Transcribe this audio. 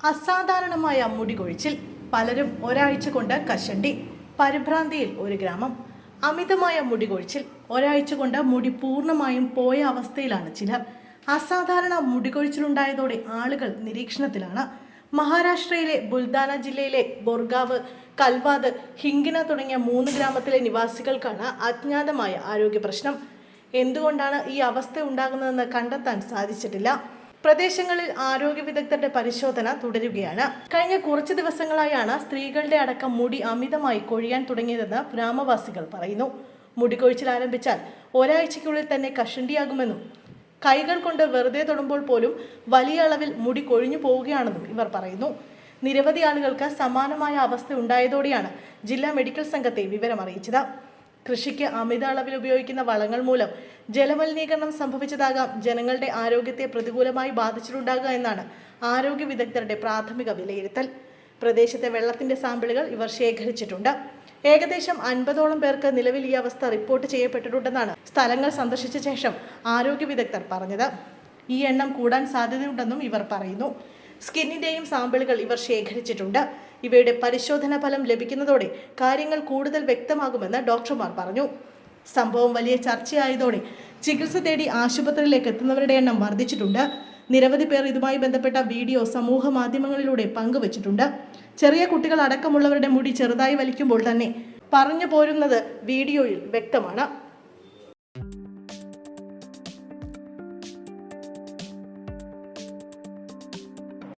അസാധാരണമായ മുടി കൊഴിച്ചിൽ, പലരും ഒരാഴ്ച കൊണ്ട് കഷണ്ടി. പരിഭ്രാന്തിയിൽ ഒരു ഗ്രാമം. അമിതമായ മുടി കൊഴിച്ചിൽ, ഒരാഴ്ച കൊണ്ട് മുടി പൂർണ്ണമായും പോയ അവസ്ഥയിലാണ് ചിലർ. അസാധാരണ മുടി കൊഴിച്ചിലുണ്ടായതോടെ ആളുകൾ നിരീക്ഷണത്തിലാണ്. മഹാരാഷ്ട്രയിലെ ബുൽദാന ജില്ലയിലെ ബൊർഗാവ്, കൽവാദ്, ഹിംഗിന തുടങ്ങിയ 3 ഗ്രാമത്തിലെ നിവാസികൾക്കാണ് അജ്ഞാതമായ ആരോഗ്യ പ്രശ്നം. എന്തുകൊണ്ടാണ് ഈ അവസ്ഥ ഉണ്ടാകുന്നതെന്ന് കണ്ടെത്താൻ സാധിച്ചിട്ടില്ല. പ്രദേശങ്ങളിൽ ആരോഗ്യ വിദഗ്ധരുടെ പരിശോധന തുടരുകയാണ്. കഴിഞ്ഞ കുറച്ച് ദിവസങ്ങളായാണ് സ്ത്രീകളുടെ അടക്കം മുടി അമിതമായി കൊഴിയാൻ തുടങ്ങിയതെന്ന് ഗ്രാമവാസികൾ പറയുന്നു. മുടി കൊഴിച്ചിൽ ആരംഭിച്ചാൽ ഒരാഴ്ചയ്ക്കുള്ളിൽ തന്നെ കഷണ്ടിയാകുമെന്നും കൈകൾ കൊണ്ട് വെറുതെ തൊടുമ്പോൾ പോലും വലിയ അളവിൽ മുടി കൊഴിഞ്ഞു പോവുകയാണെന്നും ഇവർ പറയുന്നു. നിരവധി ആളുകൾക്ക് സമാനമായ അവസ്ഥ ഉണ്ടായതോടെയാണ് ജില്ലാ മെഡിക്കൽ സംഘത്തെ വിവരം അറിയിച്ചത്. കൃഷിക്ക് അമിത അളവിൽ ഉപയോഗിക്കുന്ന വളങ്ങൾ മൂലം ജലമലിനീകരണം സംഭവിച്ചതാകാം ജനങ്ങളുടെ ആരോഗ്യത്തെ പ്രതികൂലമായി ബാധിച്ചിട്ടുണ്ടാകുക എന്നാണ് ആരോഗ്യ വിദഗ്ധരുടെ പ്രാഥമിക വിലയിരുത്തൽ. പ്രദേശത്തെ വെള്ളത്തിന്റെ സാമ്പിളുകൾ ഇവർ ശേഖരിച്ചിട്ടുണ്ട്. ഏകദേശം 50ഓളം പേർക്ക് നിലവിൽ ഈ അവസ്ഥ റിപ്പോർട്ട് ചെയ്യപ്പെട്ടിട്ടുണ്ടെന്നാണ് സ്ഥലങ്ങൾ സന്ദർശിച്ച ശേഷം ആരോഗ്യ വിദഗ്ധർ പറഞ്ഞത്. ഈ എണ്ണം കൂടാൻ സാധ്യതയുണ്ടെന്നും ഇവർ പറയുന്നു. സ്കിന്നിന്റെയും സാമ്പിളുകൾ ഇവർ ശേഖരിച്ചിട്ടുണ്ട്. ഇവയുടെ പരിശോധനാ ഫലം ലഭിക്കുന്നതോടെ കാര്യങ്ങൾ കൂടുതൽ വ്യക്തമാകുമെന്ന് ഡോക്ടർമാർ പറഞ്ഞു. സംഭവം വലിയ ചർച്ചയായതോടെ ചികിത്സ തേടി ആശുപത്രിയിലേക്ക് എത്തുന്നവരുടെ എണ്ണം വർദ്ധിച്ചിട്ടുണ്ട്. നിരവധി പേർ ഇതുമായി ബന്ധപ്പെട്ട വീഡിയോ സമൂഹ മാധ്യമങ്ങളിലൂടെ പങ്കുവച്ചിട്ടുണ്ട്. ചെറിയ കുട്ടികൾ അടക്കമുള്ളവരുടെ മുടി ചെറുതായി വലിക്കുമ്പോൾ തന്നെ പറഞ്ഞു പോരുന്നത് വീഡിയോയിൽ വ്യക്തമാണ്.